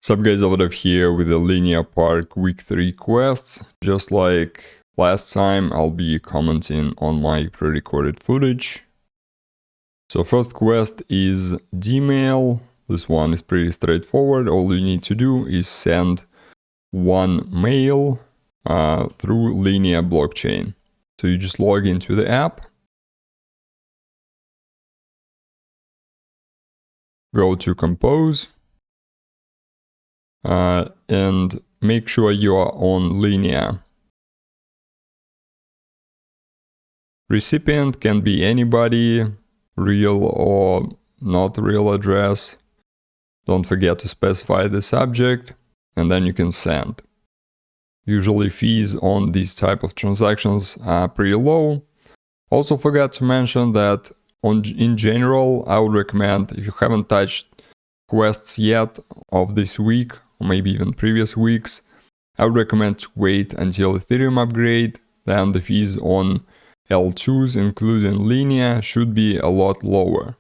What's up guys, over here with the Linea Park week 3 quests. Just like last time, I'll be commenting on my pre-recorded footage. So first quest is Dmail. This one is pretty straightforward. All you need to do is send one mail through Linea blockchain. So you just log into the app, go to compose, and make sure you are on Linea. Recipient can be anybody, real or not real address. Don't forget to specify the subject, and then you can send. Usually fees on these type of transactions are pretty low. Also forgot to mention that in general, I would recommend, if you haven't touched quests yet of this week, or maybe even previous weeks, I would recommend to wait until Ethereum upgrade. Then the fees on L2s, including Linea, should be a lot lower.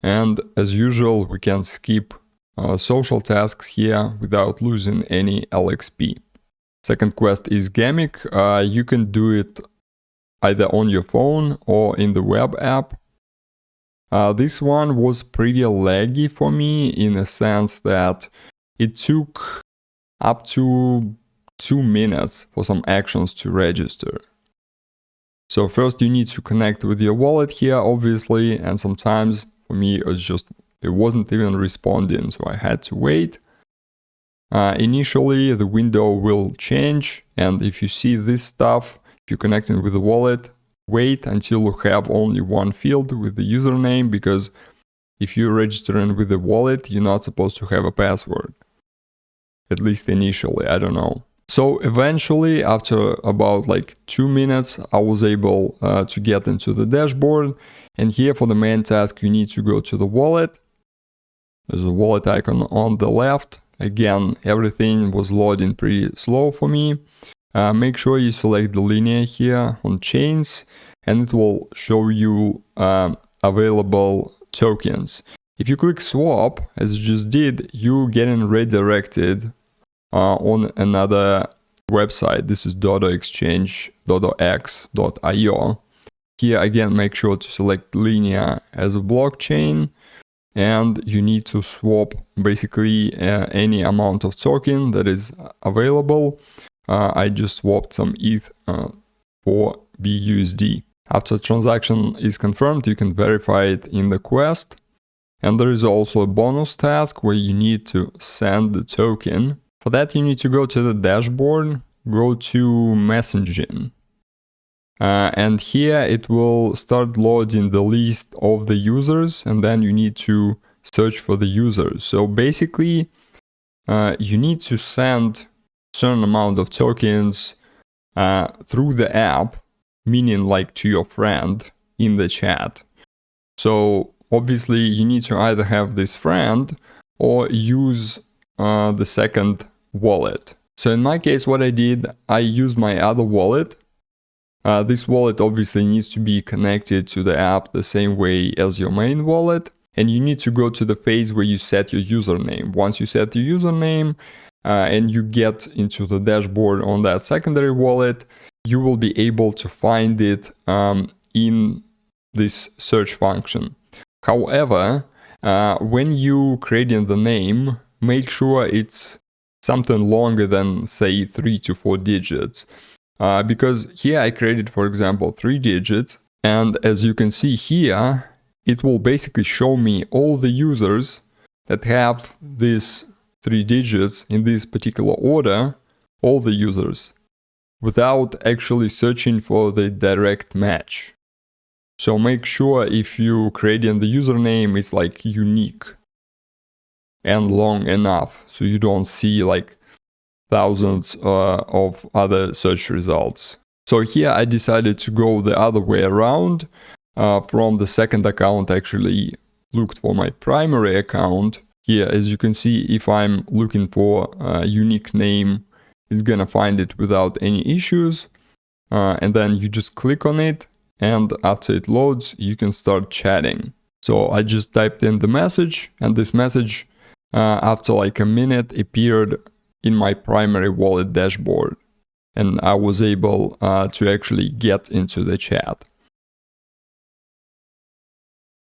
And as usual, we can skip social tasks here without losing any LXP. Second quest is Gamic. You can do it either on your phone or in the web app. This one was pretty laggy for me in the sense that it took up to 2 minutes for some actions to register. So first you need to connect with your wallet here, obviously, and sometimes for me it wasn't even responding, so I had to wait. Initially the window will change, and if you see this stuff, if you're connecting with the wallet, wait until you have only one field with the username, because if you're registering with the wallet, you're not supposed to have a password. At least initially, I don't know. So eventually, after about like 2 minutes, I was able to get into the dashboard. And here for the main task, you need to go to the wallet. There's a wallet icon on the left. Again, everything was loading pretty slow for me. Make sure you select the Linea here on chains, and it will show you available tokens. If you click swap, as you just did, you're getting redirected on another website. This is dodoexchange.x.io. Here again, make sure to select Linea as a blockchain, and you need to swap basically any amount of token that is available. I just swapped some ETH for BUSD. After transaction is confirmed, you can verify it in the quest. And there is also a bonus task where you need to send the token. For that, you need to go to the dashboard, go to messaging. And here it will start loading the list of the users, and then you need to search for the users. So basically, you need to send certain amount of tokens through the app, meaning like to your friend in the chat. So obviously you need to either have this friend or use the second wallet. So in my case, what I did, I used my other wallet. This wallet obviously needs to be connected to the app the same way as your main wallet, and you need to go to the phase where you set your username. Once you set your username, and you get into the dashboard on that secondary wallet, you will be able to find it in this search function. However, when you creating the name, make sure it's something longer than say 3 to 4 digits. Because here I created, for example, 3 digits, and as you can see here, it will basically show me all the users that have this 3 digits in this particular order, all the users, without actually searching for the direct match. So make sure if you creating the username, it's like unique and long enough, so you don't see like thousands of other search results. So here I decided to go the other way around. From the second account, I actually looked for my primary account. Here, as you can see, if I'm looking for a unique name, it's gonna find it without any issues. And then you just click on it, and after it loads, you can start chatting. So I just typed in the message, and this message after like a minute appeared in my primary wallet dashboard, and I was able to actually get into the chat.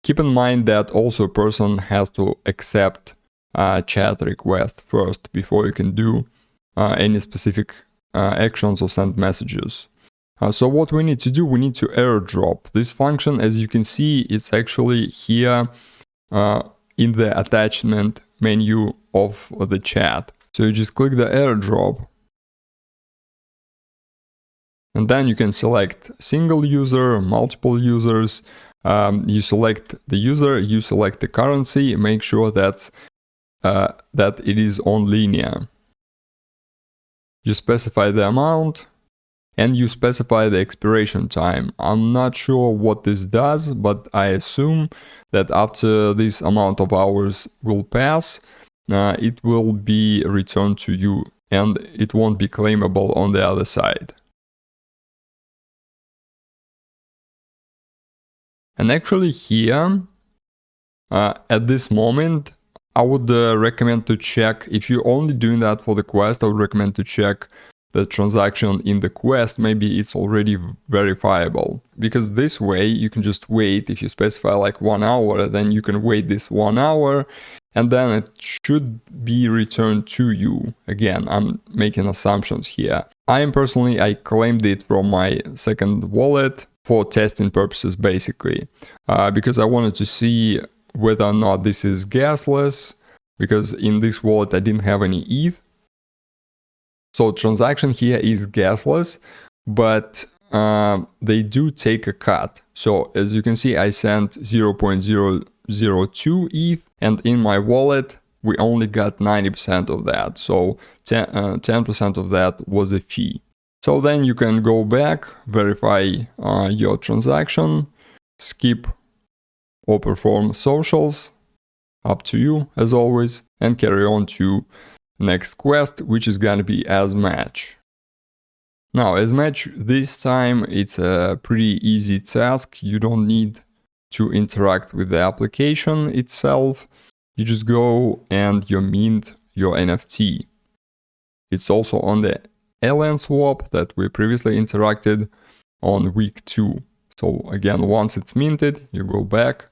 Keep in mind that also a person has to accept a chat request first before you can do any specific actions or send messages. So what we need to do, we need to airdrop. This function, as you can see, it's actually here in the attachment menu of the chat. So you just click the airdrop, and then you can select single user, multiple users. You select the user, you select the currency, make sure that it is on Linea. You specify the amount, and you specify the expiration time. I'm not sure what this does, but I assume that after this amount of hours will pass, it will be returned to you, and it won't be claimable on the other side. And actually here, at this moment, I would recommend to check, if you're only doing that for the quest, I would recommend to check the transaction in the quest. Maybe it's already verifiable, because this way you can just wait. If you specify like 1 hour, then you can wait this 1 hour, and then it should be returned to you. Again, I'm making assumptions here. I claimed it from my second wallet for testing purposes, basically, because I wanted to see whether or not this is gasless, because in this wallet I didn't have any ETH. So transaction here is gasless, but they do take a cut. So as you can see, I sent 0.002 ETH, and in my wallet we only got 90% of that. So 10% of that was a fee. So then you can go back, verify your transaction, skip or perform socials, up to you as always, and carry on to next quest, which is gonna be AsMatch. Now, AsMatch, this time it's a pretty easy task. You don't need to interact with the application itself. You just go and you mint your NFT. It's also on the alien swap that we previously interacted on week 2. So again, once it's minted, you go back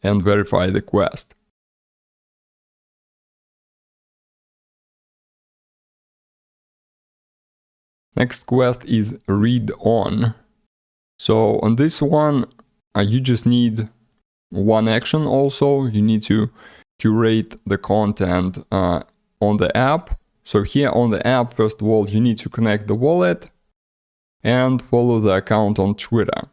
and verify the quest. Next quest is ReadON. So on this one, you just need one action also. You need to curate the content on the app. So here on the app, first of all, you need to connect the wallet and follow the account on Twitter.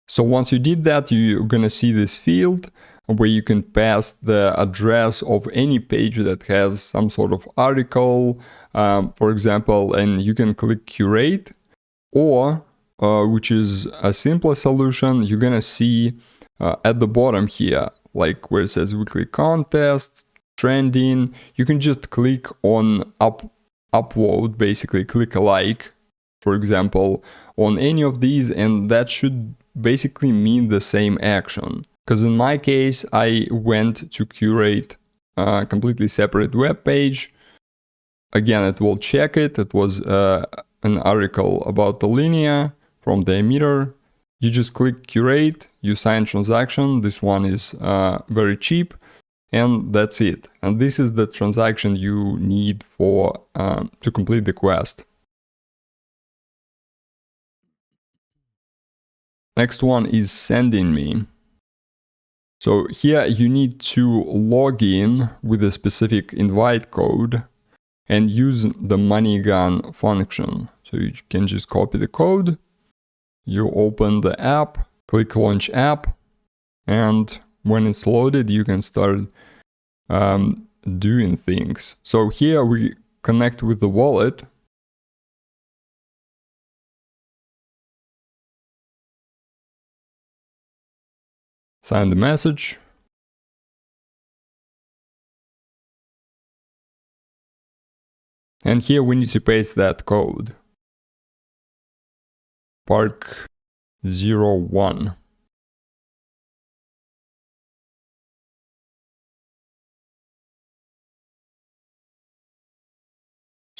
So once you did that, you're gonna see this field where you can pass the address of any page that has some sort of article, for example, and you can click curate, or which is a simpler solution, you're gonna see at the bottom here, like where it says weekly contest, trending, you can just click on upvote, basically click a like, for example, on any of these, and that should basically mean the same action. Because in my case, I went to curate a completely separate web page. Again, it will check it. It was an article about the Linea from the emitter. You just click curate, you sign transaction. This one is very cheap, and that's it. And this is the transaction you need for to complete the quest. Next one is SendingMe. So here you need to log in with a specific invite code and use the MoneyGun function. So you can just copy the code, you open the app, click launch app, and when it's loaded, you can start doing things. So here we connect with the wallet. Sign the message. And here we need to paste that code. Park 01.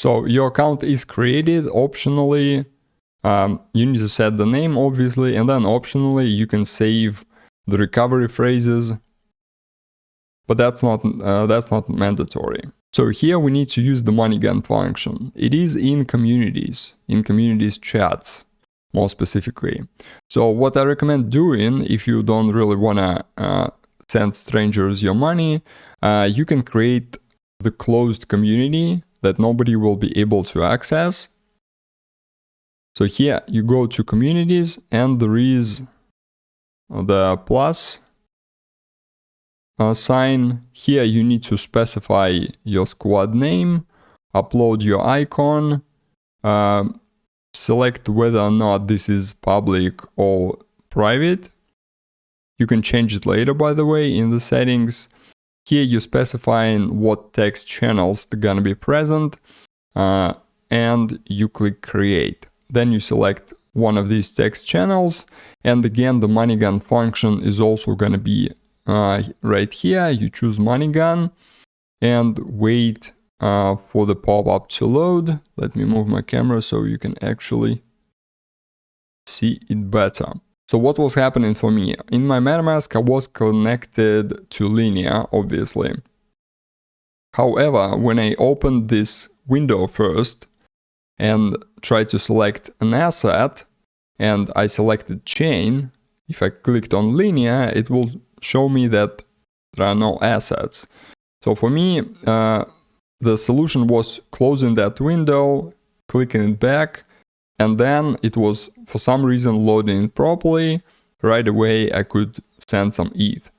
So your account is created. Optionally, you need to set the name, obviously, and then optionally you can save the recovery phrases, but that's not mandatory. So here we need to use the MoneyGun function. It is in communities chats, more specifically. So what I recommend doing, if you don't really wanna send strangers your money, you can create the closed community that nobody will be able to access. So here you go to communities and there is the plus sign. Here you need to specify your squad name, upload your icon, select whether or not this is public or private. You can change it later, by the way, in the settings. Here you're specifying what text channels are gonna be present, and you click create. Then you select one of these text channels, and again the MoneyGun function is also gonna be right here. You choose MoneyGun and wait for the pop-up to load. Let me move my camera so you can actually see it better. So what was happening for me? In my MetaMask, I was connected to Linea, obviously. However, when I opened this window first and tried to select an asset, and I selected chain, if I clicked on Linea, it will show me that there are no assets. So for me, the solution was closing that window, clicking it back, and then it was for some reason loading it properly. Right away I could send some ETH.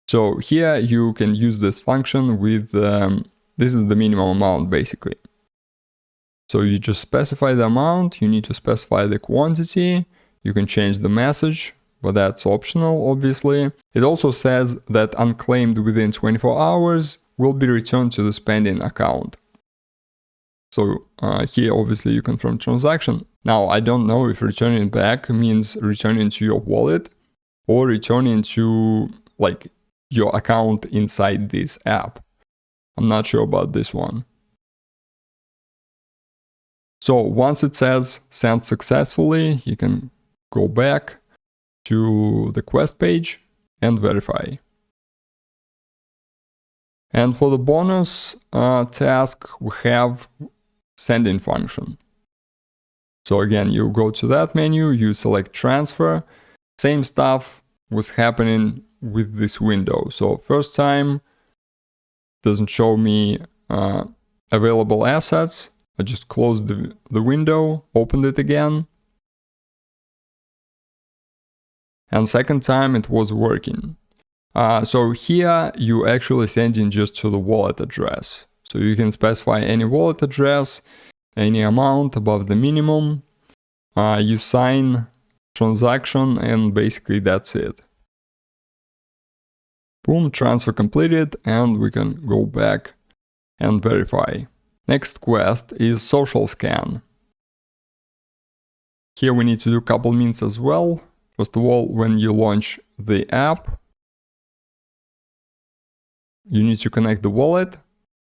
So here you can use this function with, this is the minimum amount basically. So you just specify the amount, you need to specify the quantity, you can change the message, but that's optional obviously. It also says that unclaimed within 24 hours will be returned to the spending account. So here obviously you confirm transaction. Now I don't know if returning back means returning to your wallet or returning to like your account inside this app. I'm not sure about this one. So once it says sent successfully, you can go back to the quest page and verify. And for the bonus task, we have sending function. So again, you go to that menu, you select transfer. Same stuff was happening with this window. So first time doesn't show me available assets. I just closed the window, opened it again. And second time it was working. So here you actually sending just to the wallet address. So you can specify any wallet address, any amount above the minimum. You sign transaction and basically that's it. Boom, transfer completed, and we can go back and verify. Next quest is SocialScan. Here we need to do a couple means as well. First of all, when you launch the app, you need to connect the wallet,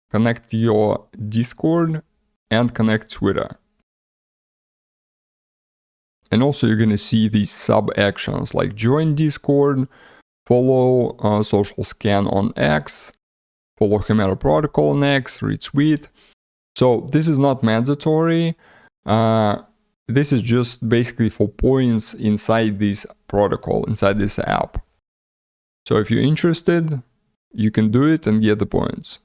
connect your Discord, and connect Twitter. And also you're gonna see these sub actions like join Discord, follow SocialScan on X, follow Chimera Protocol on X, retweet. So this is not mandatory. This is just basically for points inside this protocol, inside this app. So if you're interested, you can do it and get the points.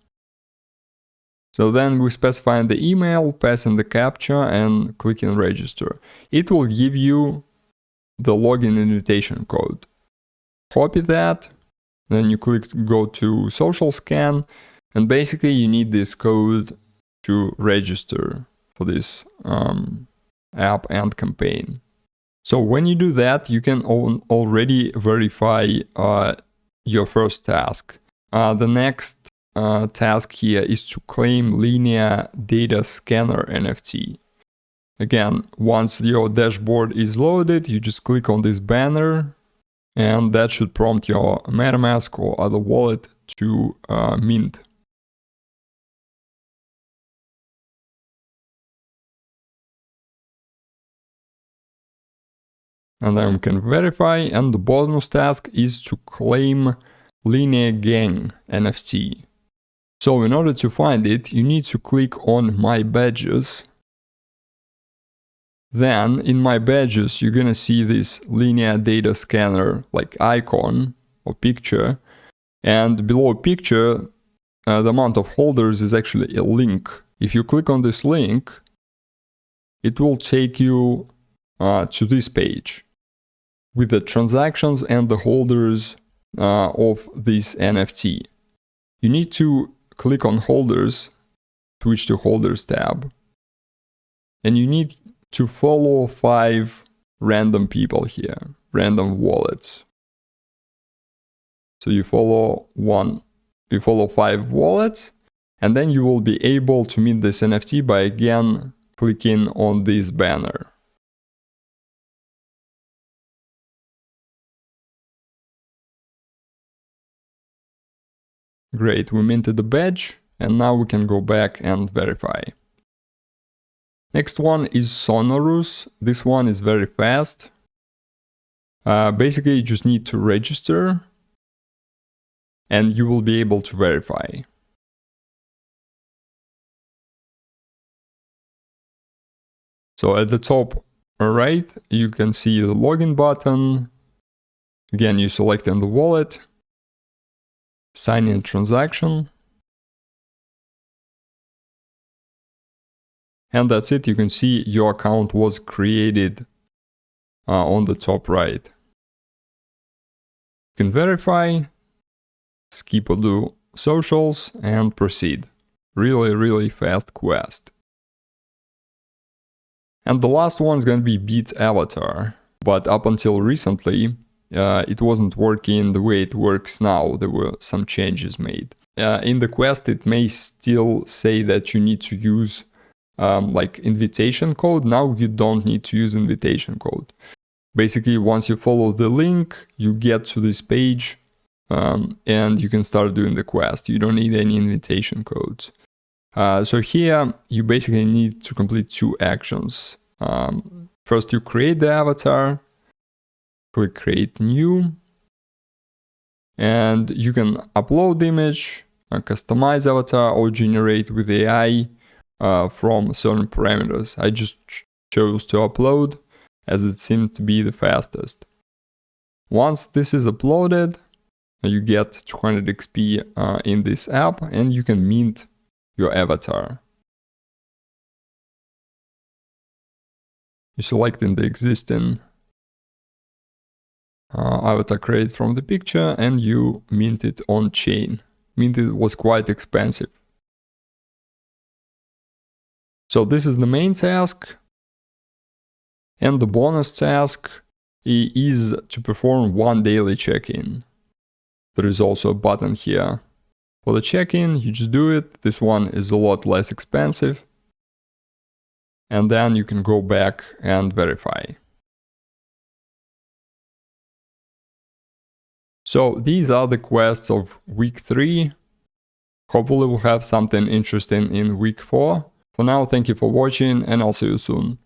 So then we specify the email, passing the captcha and clicking register. It will give you the login invitation code. Copy that, then you click go to SocialScan, and basically you need this code to register for this app and campaign. So when you do that, you can already verify your first task. The next task here is to claim Linea data scanner NFT. Again, once your dashboard is loaded, you just click on this banner and that should prompt your MetaMask or other wallet to mint. And then we can verify, and the bonus task is to claim Linea Gang NFT. So in order to find it, you need to click on My Badges. Then in My Badges, you're gonna see this Linea data scanner like icon or picture. And below picture, the amount of holders is actually a link. If you click on this link, it will take you to this page with the transactions and the holders of this NFT. You need to click on Holders, switch to Holders tab, and you need to follow 5 random people here, random wallets. So you follow 5 wallets, and then you will be able to mint this NFT by again clicking on this banner. Great, we minted the badge, and now we can go back and verify. Next one is Sonorus. This one is very fast. Basically, you just need to register, and you will be able to verify. So at the top right, you can see the login button. Again, you select in the wallet, sign in transaction. And that's it. You can see your account was created on the top right. You can verify, skip or do socials, and proceed. Really fast quest. And the last one is going to be BitAvatar. But up until recently, it wasn't working the way it works now. There were some changes made. In the quest, it may still say that you need to use like invitation code. Now you don't need to use invitation code. Basically, once you follow the link, you get to this page and you can start doing the quest. You don't need any invitation codes. So here, you basically need to complete 2 actions. First, you create the avatar, click Create New, and you can upload the image, customize avatar, or generate with AI from certain parameters. I just chose to upload as it seemed to be the fastest. Once this is uploaded, you get 200 XP in this app, and you can mint your avatar. You select in the existing avatar created from the picture, and you mint it on chain. Minted was quite expensive. So this is the main task, and the bonus task is to perform 1 daily check-in. There is also a button here for the check-in. You just do it. This one is a lot less expensive. And then you can go back and verify. So these are the quests of week 3. Hopefully we'll have something interesting in week 4. For now, thank you for watching, and I'll see you soon.